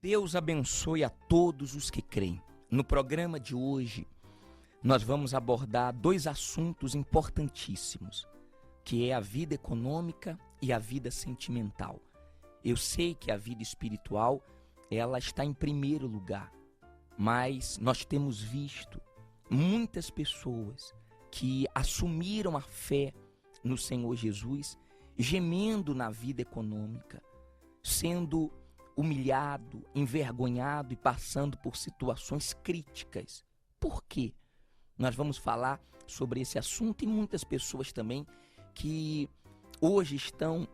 Deus abençoe a todos os que creem. No programa de hoje, nós vamos abordar dois assuntos importantíssimos, que é a vida econômica e a vida sentimental. Eu sei que a vida espiritual, ela está em primeiro lugar, mas nós temos visto muitas pessoas que assumiram a fé no Senhor Jesus, gemendo na vida econômica, sendo humilhado, envergonhado e passando por situações críticas. Por quê? Nós vamos falar sobre esse assunto e muitas pessoas também que hoje estão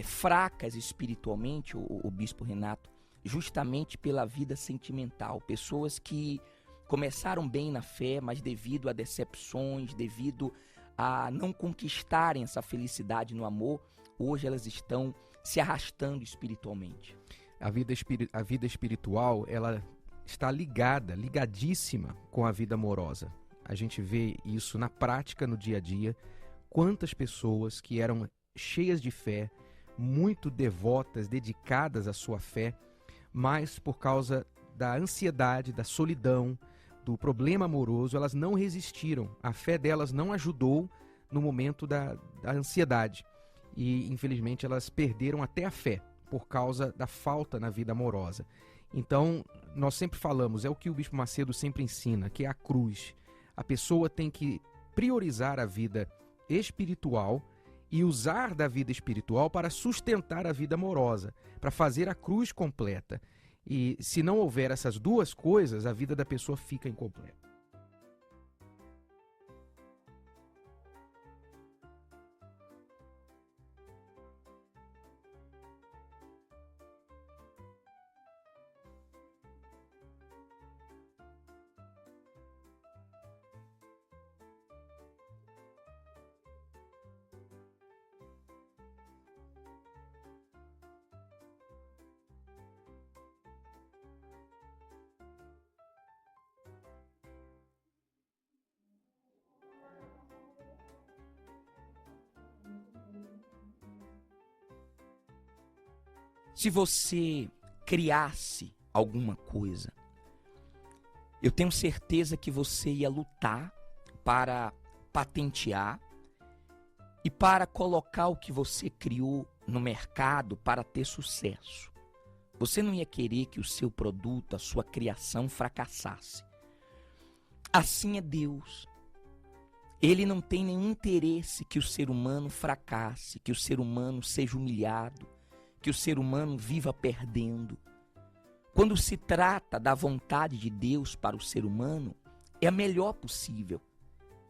fracas espiritualmente, o Bispo Renato, justamente pela vida sentimental. Pessoas que começaram bem na fé, mas devido a decepções, devido a não conquistarem essa felicidade no amor, hoje elas estão se arrastando espiritualmente. A vida espiritual, ela está ligadíssima com a vida amorosa. A gente vê isso na prática, no dia a dia. Quantas pessoas que eram cheias de fé, muito devotas, dedicadas à sua fé, mas por causa da ansiedade, da solidão, do problema amoroso, elas não resistiram. A fé delas não ajudou no momento da ansiedade. E, infelizmente, elas perderam até a fé por causa da falta na vida amorosa. Então, nós sempre falamos, é o que o Bispo Macedo sempre ensina, que é a cruz. A pessoa tem que priorizar a vida espiritual e usar da vida espiritual para sustentar a vida amorosa, para fazer a cruz completa. E se não houver essas duas coisas, a vida da pessoa fica incompleta. Se você criasse alguma coisa, eu tenho certeza que você ia lutar para patentear e para colocar o que você criou no mercado para ter sucesso. Você não ia querer que o seu produto, a sua criação fracassasse. Assim é Deus. Ele não tem nenhum interesse que o ser humano fracasse, que o ser humano seja humilhado, que o ser humano viva perdendo. Quando se trata da vontade de Deus para o ser humano, é a melhor possível.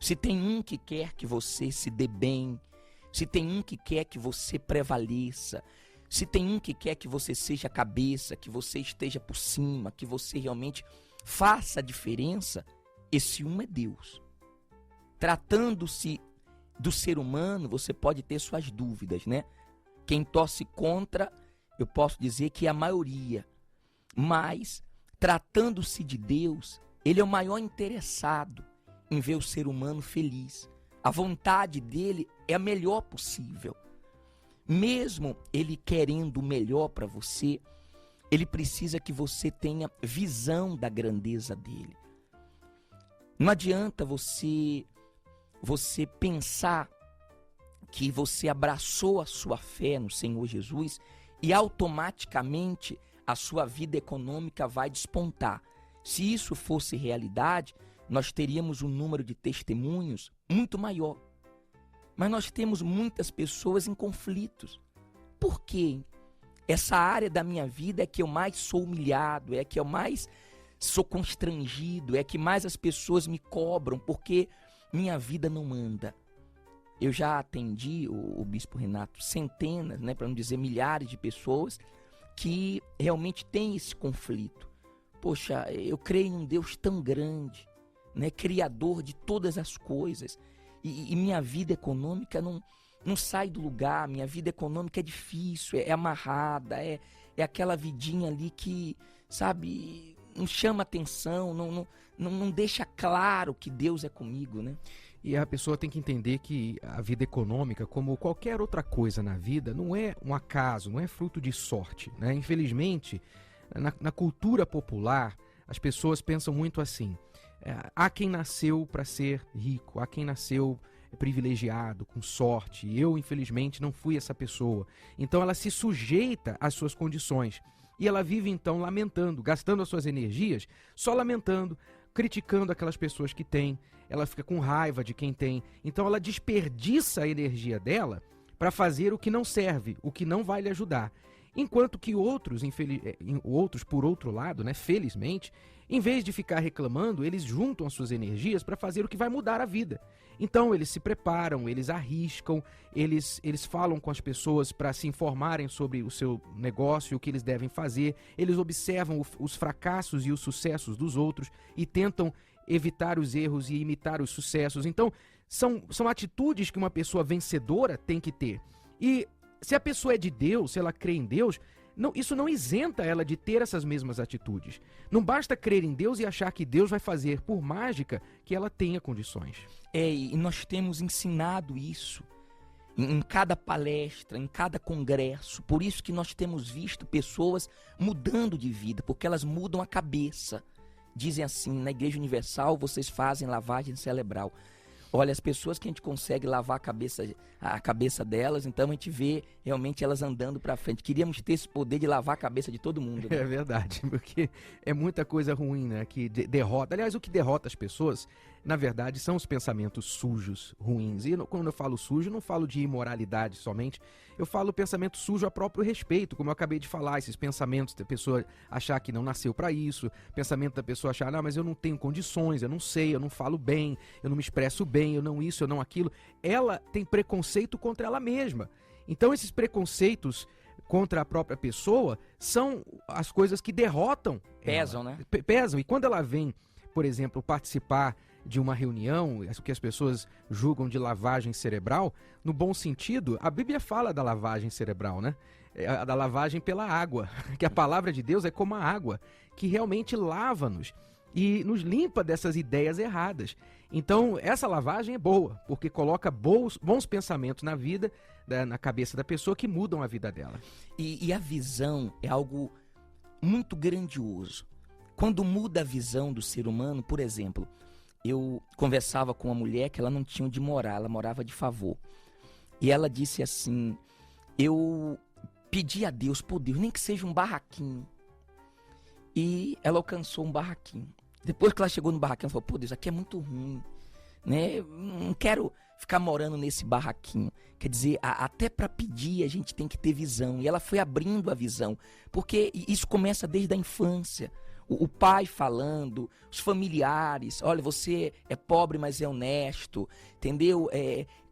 Se tem um que quer que você se dê bem, se tem um que quer que você prevaleça, se tem um que quer que você seja a cabeça, que você esteja por cima, que você realmente faça a diferença, esse um é Deus. Tratando-se do ser humano, você pode ter suas dúvidas, né? Quem torce contra, eu posso dizer que é a maioria. Mas, tratando-se de Deus, Ele é o maior interessado em ver o ser humano feliz. A vontade dele é a melhor possível. Mesmo Ele querendo o melhor para você, Ele precisa que você tenha visão da grandeza dele. Não adianta você pensar que você abraçou a sua fé no Senhor Jesus e automaticamente a sua vida econômica vai despontar. Se isso fosse realidade, nós teríamos um número de testemunhos muito maior. Mas nós temos muitas pessoas em conflitos. Por quê? Essa área da minha vida é que eu mais sou humilhado, é que eu mais sou constrangido, é que mais as pessoas me cobram porque minha vida não anda. Eu já atendi, o Bispo Renato, centenas, para não dizer milhares de pessoas que realmente têm esse conflito. Poxa, eu creio em um Deus tão grande, criador de todas as coisas, e minha vida econômica não sai do lugar, minha vida econômica é difícil, é amarrada, é aquela vidinha ali que, sabe, não chama atenção, não deixa claro que Deus é comigo, né? E a pessoa tem que entender que a vida econômica, como qualquer outra coisa na vida, não é um acaso, não é fruto de sorte, né? Infelizmente, Na cultura popular, as pessoas pensam muito assim: há quem nasceu para ser rico, há quem nasceu privilegiado, com sorte. Eu, infelizmente, não fui essa pessoa. Então ela se sujeita às suas condições. E ela vive, então, lamentando, gastando as suas energias, só lamentando, criticando aquelas pessoas que têm. Ela fica com raiva de quem tem. Então ela desperdiça a energia dela para fazer o que não serve, o que não vai lhe ajudar. Enquanto que outros, por outro lado, né, felizmente, em vez de ficar reclamando, eles juntam as suas energias para fazer o que vai mudar a vida. Então eles se preparam, eles arriscam, eles falam com as pessoas para se informarem sobre o seu negócio, o que eles devem fazer, eles observam os fracassos e os sucessos dos outros e tentam evitar os erros e imitar os sucessos. Então são atitudes que uma pessoa vencedora tem que ter. E se a pessoa é de Deus, se ela crê em Deus, isso não isenta ela de ter essas mesmas atitudes. Não basta crer em Deus e achar que Deus vai fazer por mágica que ela tenha condições. E nós temos ensinado isso em cada palestra, em cada congresso. Por isso que nós temos visto pessoas mudando de vida, porque elas mudam a cabeça. Dizem assim: na Igreja Universal vocês fazem lavagem cerebral. Olha, as pessoas que a gente consegue lavar a cabeça delas, então a gente vê realmente elas andando para frente. Queríamos ter esse poder de lavar a cabeça de todo mundo. Né? É verdade, porque é muita coisa ruim, né, que derrota. Aliás, o que derrota as pessoas, na verdade, são os pensamentos sujos, ruins. E quando eu falo sujo, não falo de imoralidade somente. Eu falo pensamento sujo a próprio respeito, como eu acabei de falar, esses pensamentos da pessoa achar que não nasceu para isso, pensamento da pessoa achar: não, mas eu não tenho condições, eu não sei, eu não falo bem, eu não me expresso bem, eu não isso, eu não aquilo. Ela tem preconceito contra ela mesma. Então esses preconceitos contra a própria pessoa são as coisas que derrotam. Pesam, ela. Né? Pesam. E quando ela vem, por exemplo, participar de uma reunião, o que as pessoas julgam de lavagem cerebral, no bom sentido, a Bíblia fala da lavagem cerebral, né? Da lavagem pela água, que a palavra de Deus é como a água, que realmente lava-nos e nos limpa dessas ideias erradas. Então, essa lavagem é boa, porque coloca bons pensamentos na vida, na cabeça da pessoa, que mudam a vida dela. E a visão é algo muito grandioso. Quando muda a visão do ser humano, por exemplo, eu conversava com uma mulher que ela não tinha onde morar, ela morava de favor. E ela disse assim: eu pedi a Deus, por Deus, nem que seja um barraquinho. E ela alcançou um barraquinho. Depois que ela chegou no barraquinho, ela falou: pô, Deus, aqui é muito ruim, né? Não quero ficar morando nesse barraquinho. Quer dizer, até para pedir a gente tem que ter visão. E ela foi abrindo a visão, porque isso começa desde a infância. O pai falando, os familiares: olha, você é pobre, mas é honesto, entendeu?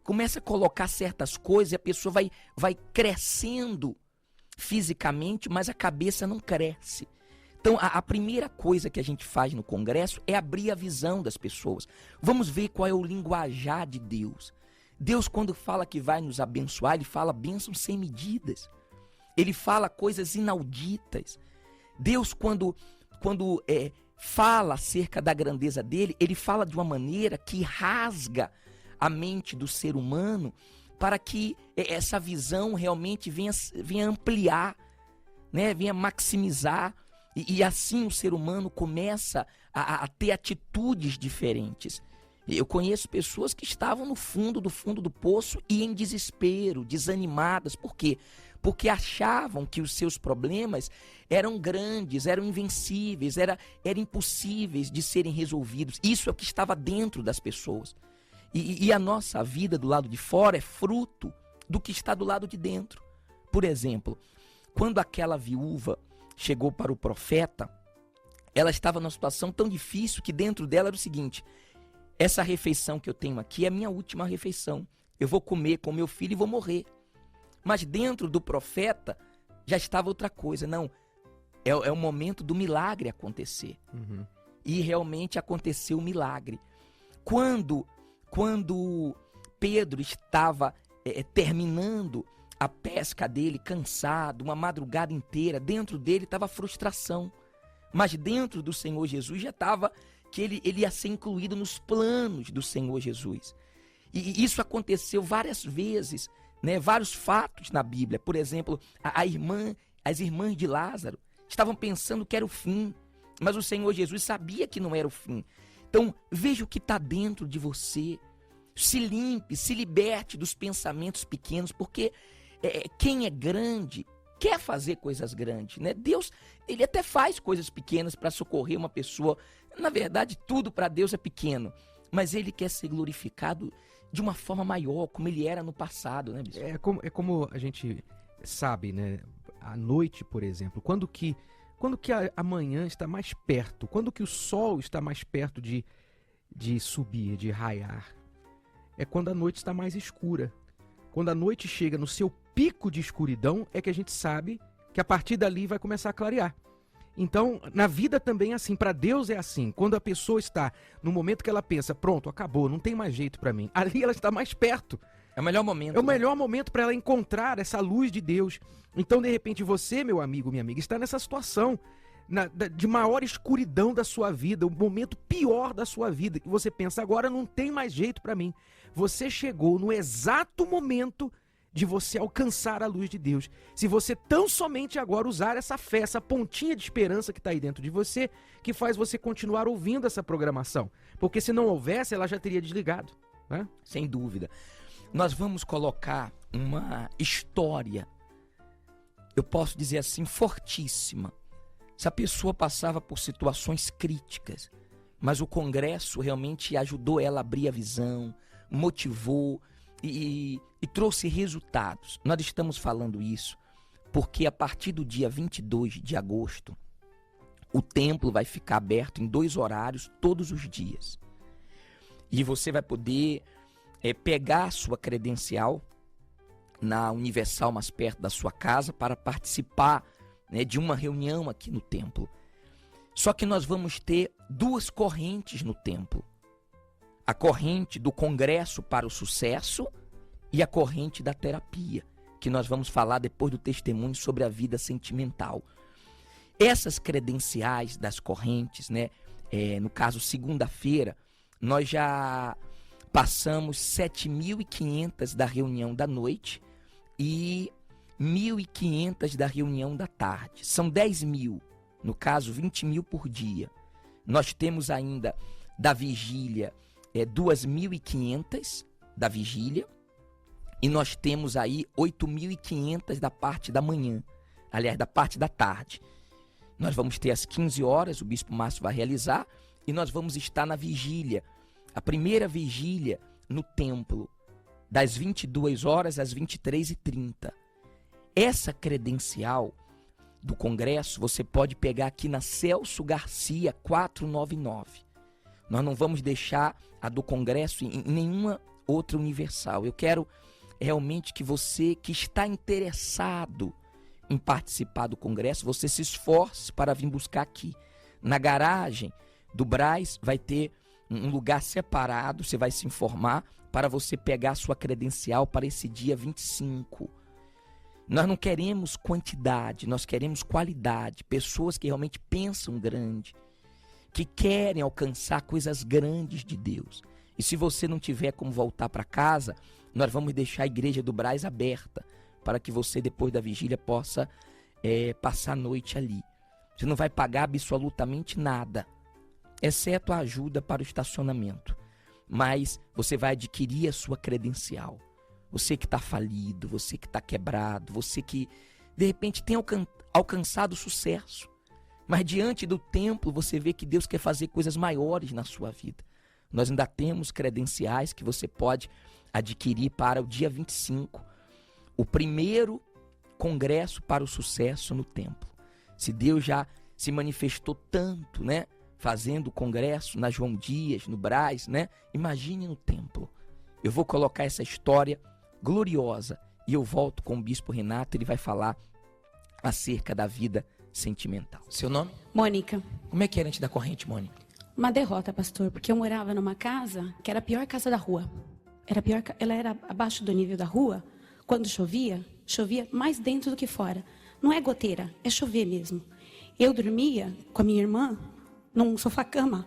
Começa a colocar certas coisas e a pessoa vai crescendo fisicamente, mas a cabeça não cresce. Então, a primeira coisa que a gente faz no congresso é abrir a visão das pessoas. Vamos ver qual é o linguajar de Deus. Deus, quando fala que vai nos abençoar, ele fala bênçãos sem medidas. Ele fala coisas inauditas. Deus, quando fala acerca da grandeza dele, ele fala de uma maneira que rasga a mente do ser humano para que essa visão realmente venha ampliar, né? Venha maximizar. E assim o ser humano começa a ter atitudes diferentes. Eu conheço pessoas que estavam no fundo do poço e em desespero, desanimadas. Por quê? Porque achavam que os seus problemas eram grandes, eram invencíveis, eram impossíveis de serem resolvidos. Isso é o que estava dentro das pessoas. E a nossa vida do lado de fora é fruto do que está do lado de dentro. Por exemplo, quando aquela viúva chegou para o profeta, ela estava numa situação tão difícil que dentro dela era o seguinte: essa refeição que eu tenho aqui é a minha última refeição. Eu vou comer com meu filho e vou morrer. Mas dentro do profeta já estava outra coisa. Não, é o momento do milagre acontecer. Uhum. E realmente aconteceu o milagre. Quando Pedro estava terminando a pesca dele, cansado, uma madrugada inteira, dentro dele estava frustração. Mas dentro do Senhor Jesus já estava que ele ia ser incluído nos planos do Senhor Jesus. E isso aconteceu várias vezes, né? Vários fatos na Bíblia. Por exemplo, as irmãs de Lázaro estavam pensando que era o fim, mas o Senhor Jesus sabia que não era o fim. Então, veja o que está dentro de você, se limpe, se liberte dos pensamentos pequenos, porque quem é grande quer fazer coisas grandes, né? Deus, ele até faz coisas pequenas para socorrer uma pessoa. Na verdade, tudo para Deus é pequeno, mas ele quer ser glorificado de uma forma maior, como ele era no passado, né, bispo? É como a gente sabe, né? À noite, por exemplo, quando que a manhã está mais perto, quando que o sol está mais perto de subir, de raiar, é quando a noite está mais escura. Quando a noite chega no seu pico de escuridão, é que a gente sabe que a partir dali vai começar a clarear. Então, na vida também é assim, para Deus é assim. Quando a pessoa está no momento que ela pensa, pronto, acabou, não tem mais jeito para mim, ali ela está mais perto. É o melhor momento. É o melhor momento para ela encontrar essa luz de Deus. Então, de repente, você, meu amigo, minha amiga, está nessa situação de maior escuridão da sua vida, o momento pior da sua vida, que você pensa, agora não tem mais jeito para mim. Você chegou no exato momento de você alcançar a luz de Deus. Se você tão somente agora usar essa fé, essa pontinha de esperança que está aí dentro de você, que faz você continuar ouvindo essa programação. Porque se não houvesse, ela já teria desligado, né? Sem dúvida. Nós vamos colocar uma história, eu posso dizer assim, fortíssima. Essa pessoa passava por situações críticas, mas o congresso realmente ajudou ela a abrir a visão, motivou e trouxe resultados. Nós estamos falando isso porque a partir do dia 22 de agosto, o templo vai ficar aberto em 2 horários todos os dias. E você vai poder pegar a sua credencial na Universal mais perto da sua casa para participar, né, de uma reunião aqui no templo. Só que nós vamos ter 2 correntes no templo. A corrente do Congresso para o Sucesso e a corrente da terapia, que nós vamos falar depois do testemunho sobre a vida sentimental. Essas credenciais das correntes, né, no caso segunda-feira, nós já passamos 7.500 da reunião da noite e 1.500 da reunião da tarde. São 10.000, no caso 20.000 por dia. Nós temos ainda da vigília 2.500 da vigília e nós temos aí 8.500 da parte da manhã, aliás, da parte da tarde. Nós vamos ter às 15 horas, o Bispo Márcio vai realizar, e nós vamos estar na vigília, a primeira vigília no templo, das 22 horas às 23h30. Essa credencial do congresso você pode pegar aqui na Celso Garcia 499. Nós não vamos deixar a do congresso em nenhuma outra universal. Eu quero realmente que você que está interessado em participar do congresso, você se esforce para vir buscar aqui. Na garagem do Brás vai ter um lugar separado, você vai se informar para você pegar a sua credencial para esse dia 25. Nós não queremos quantidade, nós queremos qualidade. Pessoas que realmente pensam grande, que querem alcançar coisas grandes de Deus. E se você não tiver como voltar para casa, nós vamos deixar a igreja do Brás aberta para que você, depois da vigília, possa passar a noite ali. Você não vai pagar absolutamente nada, exceto a ajuda para o estacionamento. Mas você vai adquirir a sua credencial. Você que está falido, você que está quebrado, você que, de repente, tem alcançado sucesso. Mas diante do templo, você vê que Deus quer fazer coisas maiores na sua vida. Nós ainda temos credenciais que você pode adquirir para o dia 25. O primeiro congresso para o sucesso no templo. Se Deus já se manifestou tanto, né? Fazendo o congresso na João Dias, no Brás, né? Imagine no templo. Eu vou colocar essa história gloriosa e eu volto com o Bispo Renato, ele vai falar acerca da vida sentimental. Seu nome? Mônica. Como é que era antes da corrente, Mônica? Uma derrota, pastor, porque eu morava numa casa que era a pior casa da rua. Ela era abaixo do nível da rua. Quando chovia mais dentro do que fora. Não é goteira, é chover mesmo. Eu dormia com a minha irmã num sofá-cama.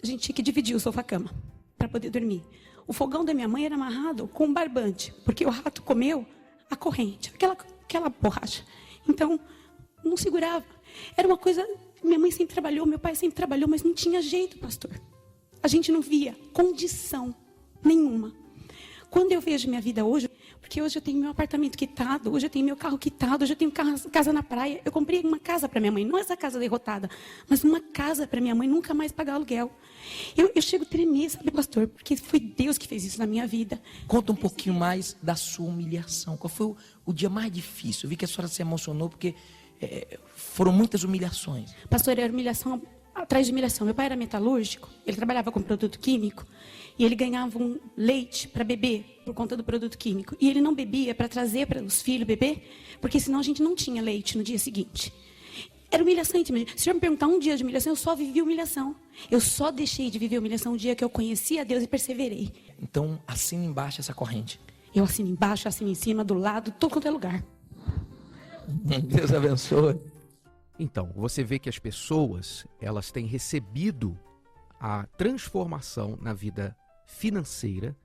A gente tinha que dividir o sofá-cama para poder dormir. O fogão da minha mãe era amarrado com um barbante, porque o rato comeu a corrente, aquela borracha. Então, não segurava. Era uma coisa, minha mãe sempre trabalhou, meu pai sempre trabalhou, mas não tinha jeito, pastor. A gente não via condição nenhuma. Quando eu vejo minha vida hoje, porque hoje eu tenho meu apartamento quitado, hoje eu tenho meu carro quitado, hoje eu tenho casa na praia. Eu comprei uma casa para minha mãe, não essa casa derrotada, mas uma casa para minha mãe nunca mais pagar aluguel. Eu chego a tremer, sabe, pastor? Porque foi Deus que fez isso na minha vida. Conta um pouquinho mais da sua humilhação. Qual foi o dia mais difícil? Eu vi que a senhora se emocionou porque foram muitas humilhações. Pastor, era humilhação atrás de humilhação. Meu pai era metalúrgico, ele trabalhava com produto químico e ele ganhava um leite para beber por conta do produto químico. E ele não bebia para trazer para os filhos beber, porque senão a gente não tinha leite no dia seguinte. Era humilhação. Se o senhor me perguntar um dia de humilhação, eu só vivi humilhação. Eu só deixei de viver humilhação o dia que eu conheci a Deus e perseverei. Então, assina embaixo essa corrente. Eu assino embaixo, assino em cima, do lado, todo quanto é lugar. Deus abençoe. Então, você vê que as pessoas, elas têm recebido a transformação na vida financeira,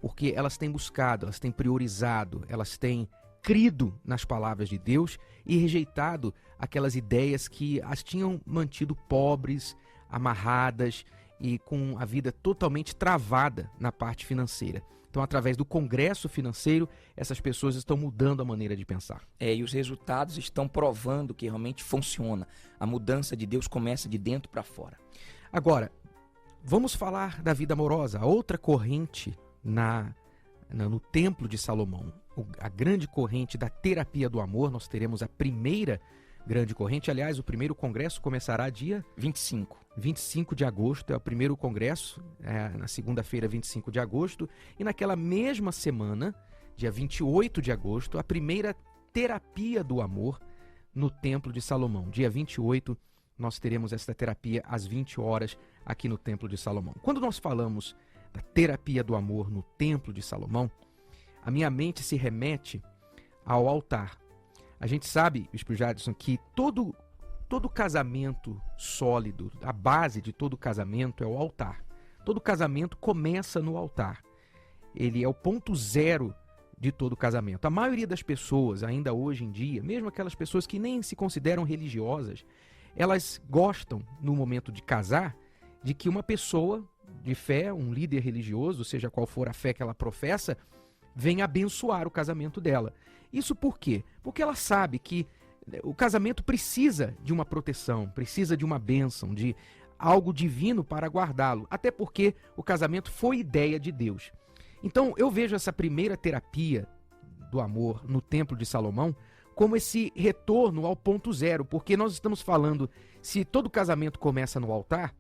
porque elas têm buscado, elas têm priorizado, elas têm crido nas palavras de Deus e rejeitado aquelas ideias que as tinham mantido pobres, amarradas e com a vida totalmente travada na parte financeira. Então, através do congresso financeiro, essas pessoas estão mudando a maneira de pensar. E os resultados estão provando que realmente funciona. A mudança de Deus começa de dentro para fora. Agora, vamos falar da vida amorosa, a outra corrente no Templo de Salomão. A grande corrente da terapia do amor. Nós teremos a primeira grande corrente. Aliás, o primeiro congresso começará dia 25 de agosto, é o primeiro congresso, na segunda-feira, 25 de agosto. E naquela mesma semana, dia 28 de agosto, a primeira terapia do amor no Templo de Salomão. Dia 28, nós teremos esta terapia às 20 horas aqui no Templo de Salomão. Quando nós falamos da terapia do amor no Templo de Salomão, a minha mente se remete ao altar. A gente sabe, Bispo Jadson, que todo casamento sólido, a base de todo casamento é o altar. Todo casamento começa no altar. Ele é o ponto zero de todo casamento. A maioria das pessoas, ainda hoje em dia, mesmo aquelas pessoas que nem se consideram religiosas, elas gostam, no momento de casar, de que uma pessoa de fé, um líder religioso, seja qual for a fé que ela professa, venha abençoar o casamento dela. Isso por quê? Porque ela sabe que o casamento precisa de uma proteção, precisa de uma bênção, de algo divino para guardá-lo. Até porque o casamento foi ideia de Deus. Então eu vejo essa primeira terapia do amor no Templo de Salomão como esse retorno ao ponto zero. Porque nós estamos falando, se todo casamento começa no altar,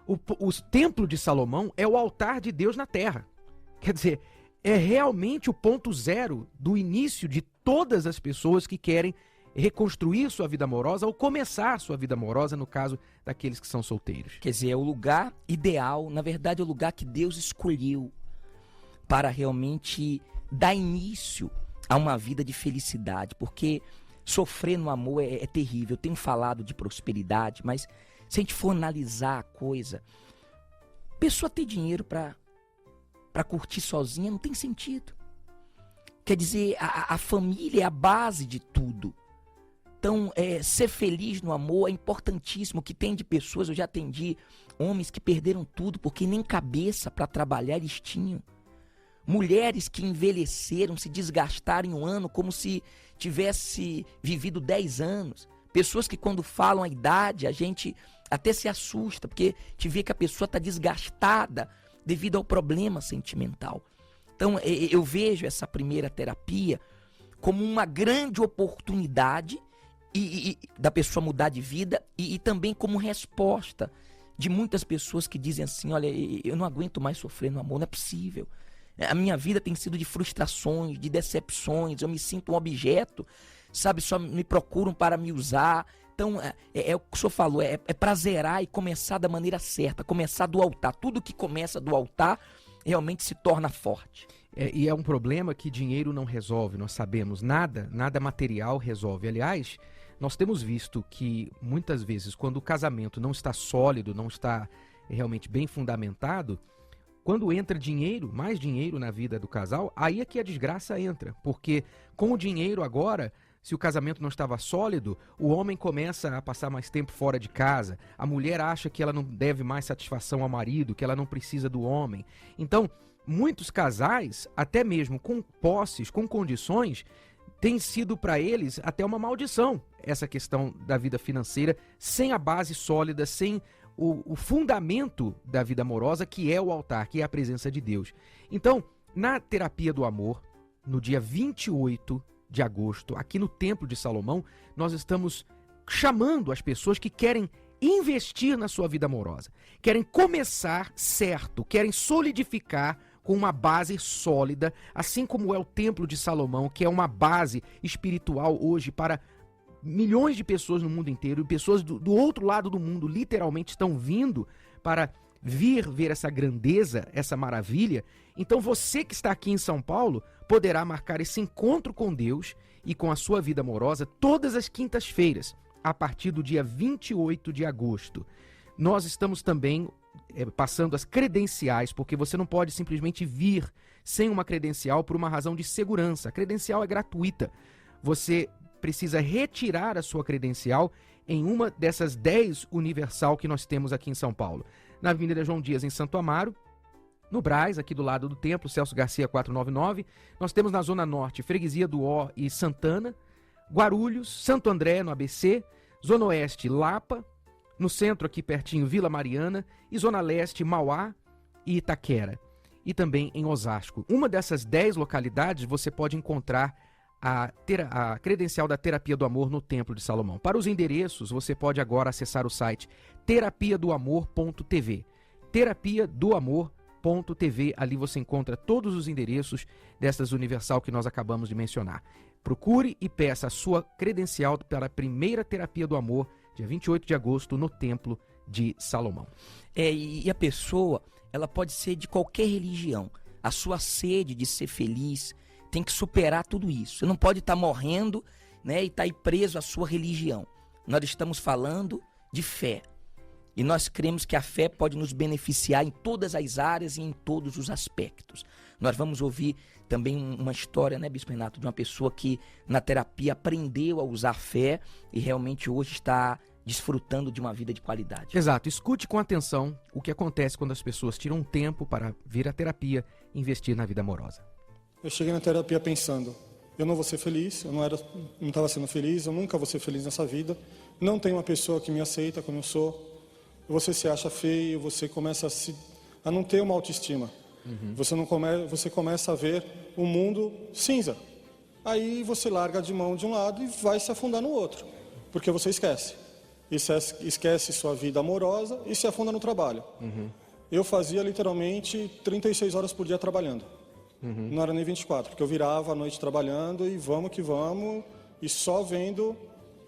o Templo de Salomão é o altar de Deus na terra. Quer dizer, é realmente o ponto zero do início de todas as pessoas que querem reconstruir sua vida amorosa ou começar sua vida amorosa, no caso daqueles que são solteiros. Quer dizer, é o lugar ideal, na verdade é o lugar que Deus escolheu para realmente dar início a uma vida de felicidade, porque sofrer no amor é terrível. Eu tenho falado de prosperidade, mas se a gente for analisar a coisa, a pessoa ter dinheiro para curtir sozinha não tem sentido. Quer dizer, a família é a base de tudo. Então, ser feliz no amor é importantíssimo. O que tem de pessoas, eu já atendi homens que perderam tudo porque nem cabeça para trabalhar eles tinham. Mulheres que envelheceram, se desgastaram em um ano como se tivesse vivido 10 anos. Pessoas que quando falam a idade, a gente até se assusta, porque te vê que a pessoa está desgastada devido ao problema sentimental. Então, eu vejo essa primeira terapia como uma grande oportunidade da pessoa mudar de vida e também como resposta de muitas pessoas que dizem assim, olha, eu não aguento mais sofrer no amor, não é possível. A minha vida tem sido de frustrações, de decepções, eu me sinto um objeto, sabe, só me procuram para me usar. Então, é o que o senhor falou, é prazerar e começar da maneira certa, começar do altar. Tudo que começa do altar realmente se torna forte. E é um problema que dinheiro não resolve, nós sabemos, nada material resolve. Aliás, nós temos visto que muitas vezes quando o casamento não está sólido, não está realmente bem fundamentado, quando entra dinheiro, mais dinheiro na vida do casal, aí é que a desgraça entra. Porque com o dinheiro agora se o casamento não estava sólido, o homem começa a passar mais tempo fora de casa, a mulher acha que ela não deve mais satisfação ao marido, que ela não precisa do homem. Então, muitos casais, até mesmo com posses, com condições, tem sido para eles até uma maldição essa questão da vida financeira, sem a base sólida, sem o fundamento da vida amorosa, que é o altar, que é a presença de Deus. Então, na terapia do amor, no dia 28 de agosto, aqui no Templo de Salomão, nós estamos chamando as pessoas que querem investir na sua vida amorosa, querem começar certo, querem solidificar com uma base sólida, assim como é o Templo de Salomão, que é uma base espiritual hoje para milhões de pessoas no mundo inteiro, e pessoas do outro lado do mundo literalmente estão vindo para vir ver essa grandeza, essa maravilha. Então você que está aqui em São Paulo poderá marcar esse encontro com Deus e com a sua vida amorosa todas as quintas-feiras, a partir do dia 28 de agosto. Nós estamos também passando as credenciais, porque você não pode simplesmente vir sem uma credencial por uma razão de segurança. A credencial é gratuita. Você precisa retirar a sua credencial em uma dessas 10 Universal que nós temos aqui em São Paulo. Na Avenida João Dias, em Santo Amaro, no Brás, aqui do lado do templo, Celso Garcia 499. Nós temos na Zona Norte, Freguesia do Ó e Santana, Guarulhos, Santo André, no ABC, Zona Oeste, Lapa, no centro aqui pertinho, Vila Mariana, e Zona Leste, Mauá e Itaquera, e também em Osasco. Uma dessas 10 localidades você pode encontrar a credencial da Terapia do Amor no Templo de Salomão. Para os endereços, você pode agora acessar o site terapiadoamor.tv. Terapiadoamor.tv, ali você encontra todos os endereços dessas Universal que nós acabamos de mencionar. Procure e peça a sua credencial para a primeira Terapia do Amor, dia 28 de agosto, no Templo de Salomão. E a pessoa, ela pode ser de qualquer religião. A sua sede de ser feliz tem que superar tudo isso. Você não pode estar morrendo, né, e estar aí preso à sua religião. Nós estamos falando de fé. E nós cremos que a fé pode nos beneficiar em todas as áreas e em todos os aspectos. Nós vamos ouvir também uma história, né, Bispo Renato, de uma pessoa que na terapia aprendeu a usar fé e realmente hoje está desfrutando de uma vida de qualidade. Exato. Escute com atenção o que acontece quando as pessoas tiram um tempo para vir à terapia e investir na vida amorosa. Eu cheguei na terapia pensando, eu não vou ser feliz, eu não estava sendo feliz, eu nunca vou ser feliz nessa vida, não tem uma pessoa que me aceita como eu sou, você se acha feio, você começa a não ter uma autoestima, você começa a ver o mundo cinza, aí você larga de mão de um lado e vai se afundar no outro, porque você esquece sua vida amorosa e se afunda no trabalho. Eu fazia literalmente 36 horas por dia trabalhando. Não era nem 24, porque eu virava a noite trabalhando e vamos que vamos, e só vendo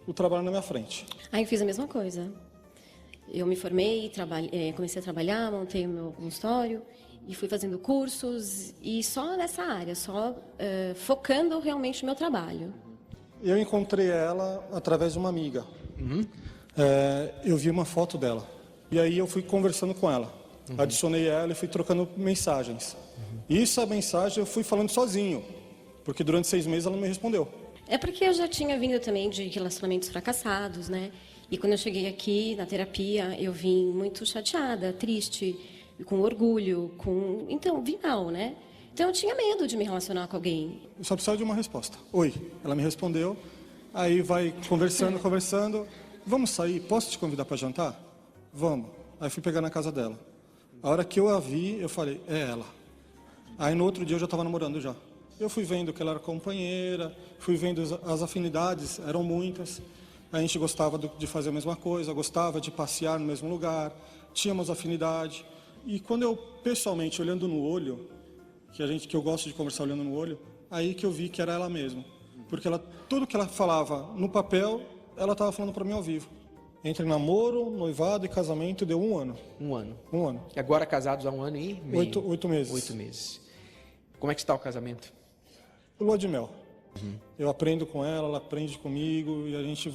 o trabalho na minha frente. Aí eu fiz a mesma coisa. Eu me formei, comecei a trabalhar, montei o meu consultório e fui fazendo cursos, e só nessa área, focando realmente no meu trabalho. Eu encontrei ela através de uma amiga. Eu vi uma foto dela, e aí eu fui conversando com ela. Adicionei ela e fui trocando mensagens. E essa mensagem eu fui falando sozinho, porque durante 6 meses ela não me respondeu. É porque eu já tinha vindo também de relacionamentos fracassados, né? E quando eu cheguei aqui na terapia, eu vim muito chateada, triste, com orgulho, então, vim mal, né? Então eu tinha medo de me relacionar com alguém. Eu só precisava de uma resposta. Oi. Ela me respondeu, aí vai conversando. Vamos sair? Posso te convidar para jantar? Vamos. Aí fui pegar na casa dela. A hora que eu a vi, eu falei, é ela. Aí no outro dia eu já estava namorando já. Eu fui vendo que ela era companheira, fui vendo as afinidades, eram muitas. A gente gostava de fazer a mesma coisa, gostava de passear no mesmo lugar, tínhamos afinidade. E quando eu, pessoalmente, olhando no olho, que eu gosto de conversar olhando no olho, aí que eu vi que era ela mesma. Porque tudo que ela falava no papel, ela estava falando para mim ao vivo. Entre namoro, noivado e casamento deu 1 ano. 1 ano. 1 ano. E agora casados há 1 ano e meio. 8 meses. 8 meses. Como é que está o casamento? Lua de mel. Eu aprendo com ela aprende comigo, e a gente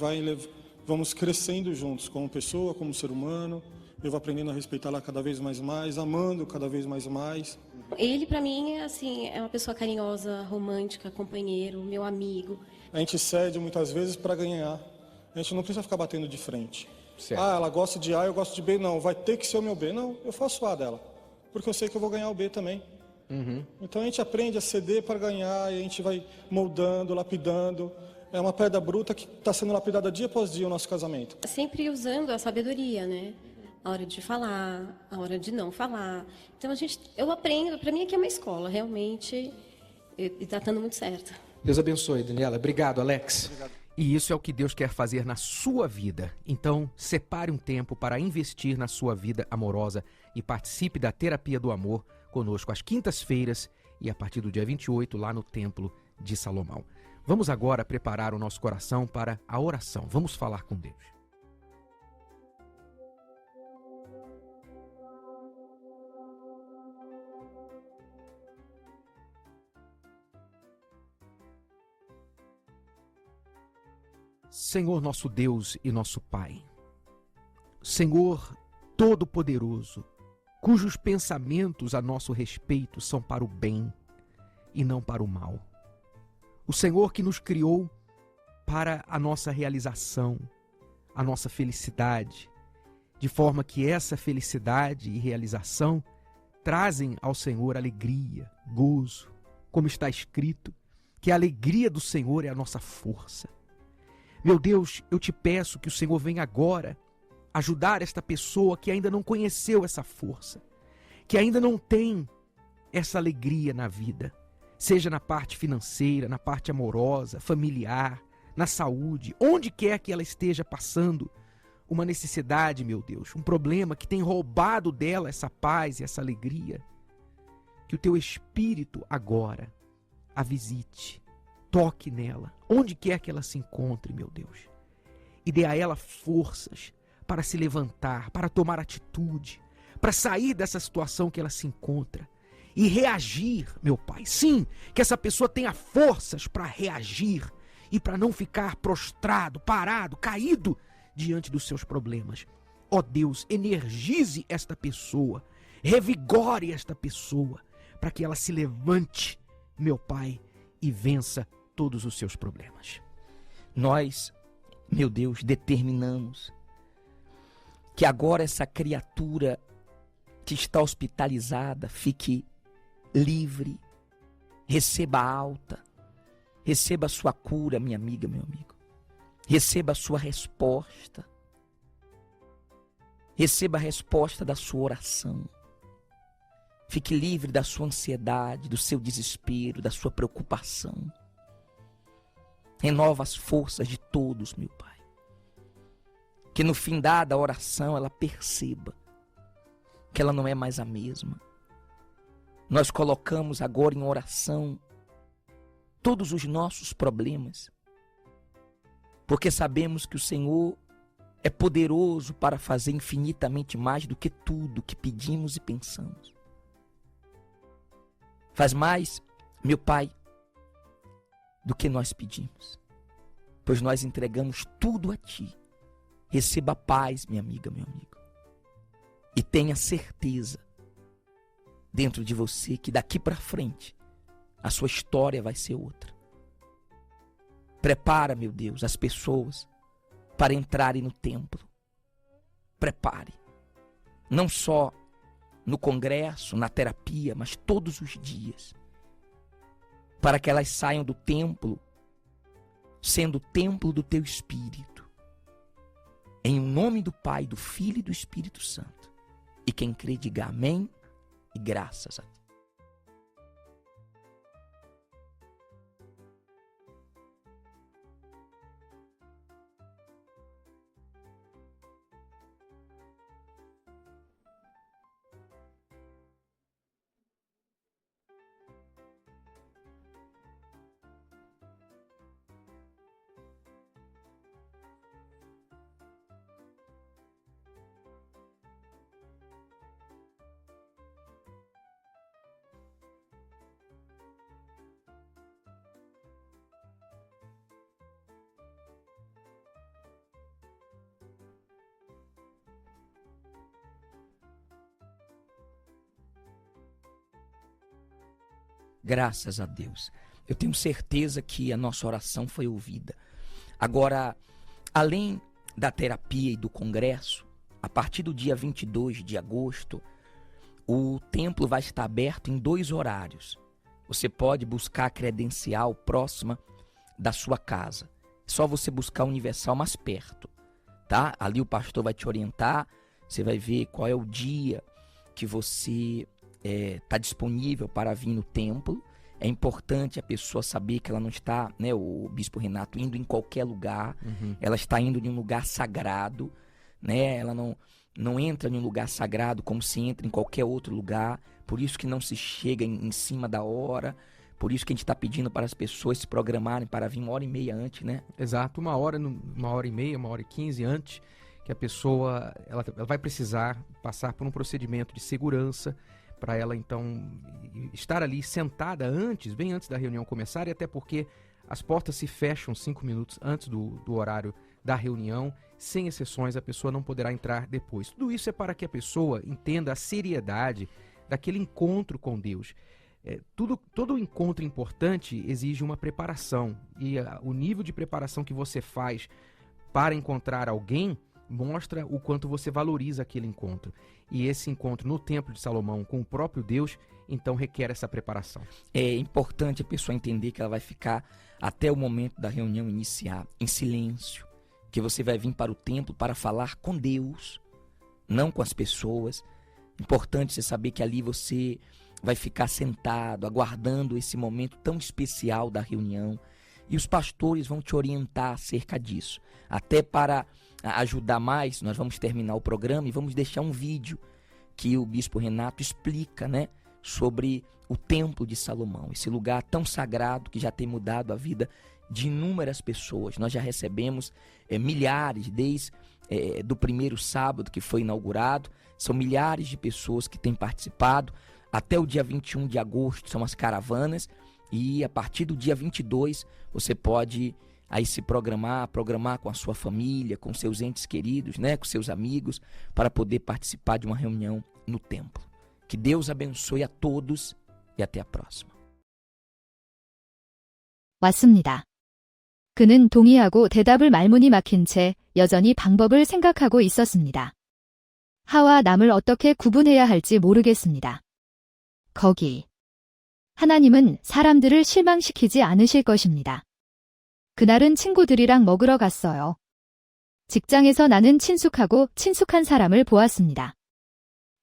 vamos crescendo juntos, como pessoa, como ser humano. Eu vou aprendendo a respeitá-la cada vez mais, amando cada vez mais. Ele, para mim, é uma pessoa carinhosa, romântica, companheiro, meu amigo. A gente cede muitas vezes para ganhar. A gente não precisa ficar batendo de frente. Certo. Ah, ela gosta de A, eu gosto de B. Não, vai ter que ser o meu B. Não, eu faço A dela. Porque eu sei que eu vou ganhar o B também. Então a gente aprende a ceder para ganhar e a gente vai moldando, lapidando. É uma pedra bruta que está sendo lapidada dia após dia o nosso casamento. Sempre usando a sabedoria, né? A hora de falar, a hora de não falar. Então eu aprendo, para mim aqui é uma escola, realmente, e está dando muito certo. Deus abençoe, Daniela. Obrigado, Alex. E isso é o que Deus quer fazer na sua vida. Então, separe um tempo para investir na sua vida amorosa e participe da Terapia do Amor conosco às quintas-feiras e a partir do dia 28 lá no Templo de Salomão. Vamos agora preparar o nosso coração para a oração. Vamos falar com Deus. Senhor nosso Deus e nosso Pai, Senhor Todo-Poderoso, cujos pensamentos a nosso respeito são para o bem e não para o mal. O Senhor que nos criou para a nossa realização, a nossa felicidade, de forma que essa felicidade e realização trazem ao Senhor alegria, gozo, como está escrito, que a alegria do Senhor é a nossa força. Meu Deus, eu te peço que o Senhor venha agora ajudar esta pessoa que ainda não conheceu essa força, que ainda não tem essa alegria na vida, seja na parte financeira, na parte amorosa, familiar, na saúde, onde quer que ela esteja passando uma necessidade, meu Deus, um problema que tem roubado dela essa paz e essa alegria. Que o teu Espírito agora a visite, toque nela, onde quer que ela se encontre, meu Deus, e dê a ela forças para se levantar, para tomar atitude, para sair dessa situação que ela se encontra e reagir, meu Pai. Sim, que essa pessoa tenha forças para reagir e para não ficar prostrado, parado, caído diante dos seus problemas. Ó Deus, energize esta pessoa, revigore esta pessoa, para que ela se levante, meu Pai, e vença todos os seus problemas. Nós, meu Deus, determinamos que agora essa criatura que está hospitalizada fique livre, receba a alta, receba a sua cura, minha amiga, meu amigo. Receba a sua resposta. Receba a resposta da sua oração. Fique livre da sua ansiedade, do seu desespero, da sua preocupação. Renova as forças de todos, meu Pai. Que no fim da oração ela perceba que ela não é mais a mesma. Nós colocamos agora em oração todos os nossos problemas, porque sabemos que o Senhor é poderoso para fazer infinitamente mais do que tudo que pedimos e pensamos. Faz mais, meu Pai, do que nós pedimos, pois nós entregamos tudo a Ti. Receba paz, minha amiga, meu amigo, e tenha certeza dentro de você que daqui para frente a sua história vai ser outra. Prepara, meu Deus, as pessoas para entrarem no templo. Prepare, não só no congresso, na terapia, mas todos os dias, para que elas saiam do templo sendo o templo do teu Espírito. Em nome do Pai, do Filho e do Espírito Santo. E quem crê, diga amém e graças a Deus. Graças a Deus. eu tenho certeza que a nossa oração foi ouvida. Agora, além da terapia e do congresso, a partir do dia 22 de agosto, o templo vai estar aberto em 2 horários. Você pode buscar a credencial próxima da sua casa. É só você buscar a Universal mais perto, tá? Ali o pastor vai te orientar, você vai ver qual é o dia que você está disponível para vir no templo. É importante a pessoa saber que ela não está, né, o Bispo Renato, indo em qualquer lugar. Ela está indo em um lugar sagrado, né? Ela não entra em um lugar sagrado como se entra em qualquer outro lugar. Por isso que não se chega em cima da hora. Por isso que a gente está pedindo para as pessoas se programarem para vir 1h30 antes, né? Exato, 1h30, 1h15 antes, que a pessoa ela vai precisar passar por um procedimento de segurança para ela, então, estar ali sentada bem antes da reunião começar, e até porque as portas se fecham 5 minutos antes do horário da reunião. Sem exceções, a pessoa não poderá entrar depois. Tudo isso é para que a pessoa entenda a seriedade daquele encontro com Deus. Todo encontro importante exige uma preparação, e o nível de preparação que você faz para encontrar alguém mostra o quanto você valoriza aquele encontro. E esse encontro no Templo de Salomão com o próprio Deus, então requer essa preparação. É importante a pessoa entender que ela vai ficar até o momento da reunião iniciar em silêncio, que você vai vir para o templo para falar com Deus, não com as pessoas. Importante você saber que ali você vai ficar sentado, aguardando esse momento tão especial da reunião. E os pastores vão te orientar acerca disso. Até para ajudar mais, nós vamos terminar o programa e vamos deixar um vídeo que o Bispo Renato explica, né, sobre o Templo de Salomão, esse lugar tão sagrado que já tem mudado a vida de inúmeras pessoas. Nós já recebemos milhares, desde do primeiro sábado que foi inaugurado, são milhares de pessoas que têm participado. Até o dia 21 de agosto são as caravanas, e a partir do dia 22 você pode aí se programar com a sua família, com seus entes queridos, né, com seus amigos, para poder participar de uma reunião no templo. Que Deus abençoe a todos e até a próxima. 왔습니다. 그는 동의하고 대답을 말문이 막힌 채 여전히 방법을 생각하고 있었습니다. 하와 남을 어떻게 구분해야 할지 모르겠습니다. 거기. 하나님은 사람들을 실망시키지 않으실 것입니다. 그날은 친구들이랑 먹으러 갔어요. 직장에서 나는 친숙한 사람을 보았습니다.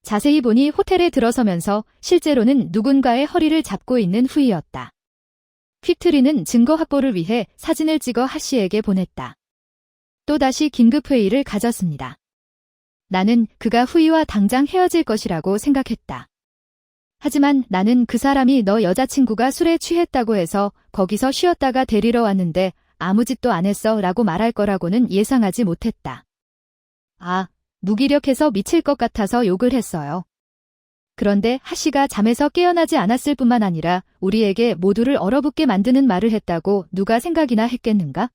자세히 보니 호텔에 들어서면서 실제로는 누군가의 허리를 잡고 있는 후이였다. 퀵트리는 증거 확보를 위해 사진을 찍어 하씨에게 보냈다. 또다시 긴급회의를 가졌습니다. 나는 그가 후이와 당장 헤어질 것이라고 생각했다. 하지만 나는 그 사람이 너 여자친구가 술에 취했다고 해서 거기서 쉬었다가 데리러 왔는데 아무 짓도 안 했어 라고 말할 거라고는 예상하지 못했다. 무기력해서 미칠 것 같아서 욕을 했어요. 그런데 하씨가 잠에서 깨어나지 않았을 뿐만 아니라 우리에게 모두를 얼어붙게 만드는 말을 했다고 누가 생각이나 했겠는가?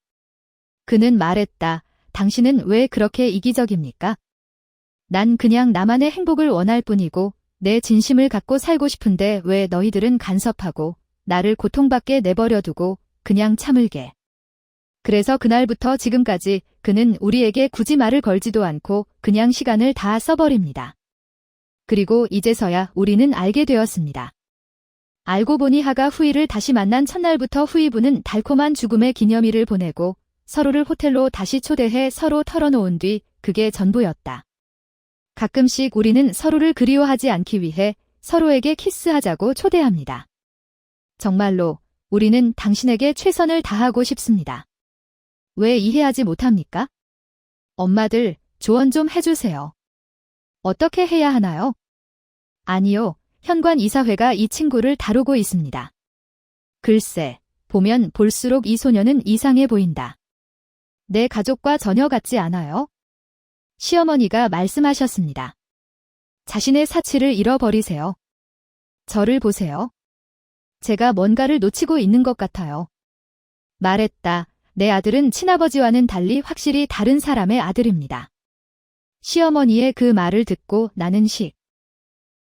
그는 말했다. 당신은 왜 그렇게 이기적입니까? 난 그냥 나만의 행복을 원할 뿐이고 내 진심을 갖고 살고 싶은데 왜 너희들은 간섭하고 나를 고통받게 내버려두고 그냥 참을게. 그래서 그날부터 지금까지 그는 우리에게 굳이 말을 걸지도 않고 그냥 시간을 다 써버립니다. 그리고 이제서야 우리는 알게 되었습니다. 알고 보니 하가 후이를 다시 만난 첫날부터 후이부는 달콤한 죽음의 기념일을 보내고 서로를 호텔로 다시 초대해 서로 털어놓은 뒤 그게 전부였다. 가끔씩 우리는 서로를 그리워하지 않기 위해 서로에게 키스하자고 초대합니다. 정말로 우리는 당신에게 최선을 다하고 싶습니다. 왜 이해하지 못합니까? 엄마들, 조언 좀 해주세요. 어떻게 해야 하나요? 아니요, 현관 이사회가 이 친구를 다루고 있습니다. 글쎄, 보면 볼수록 이 소녀는 이상해 보인다. 내 가족과 전혀 같지 않아요? 시어머니가 말씀하셨습니다. 자신의 사치를 잃어버리세요. 저를 보세요. 제가 뭔가를 놓치고 있는 것 같아요. 말했다. 내 아들은 친아버지와는 달리 확실히 다른 사람의 아들입니다. 시어머니의 그 말을 듣고 나는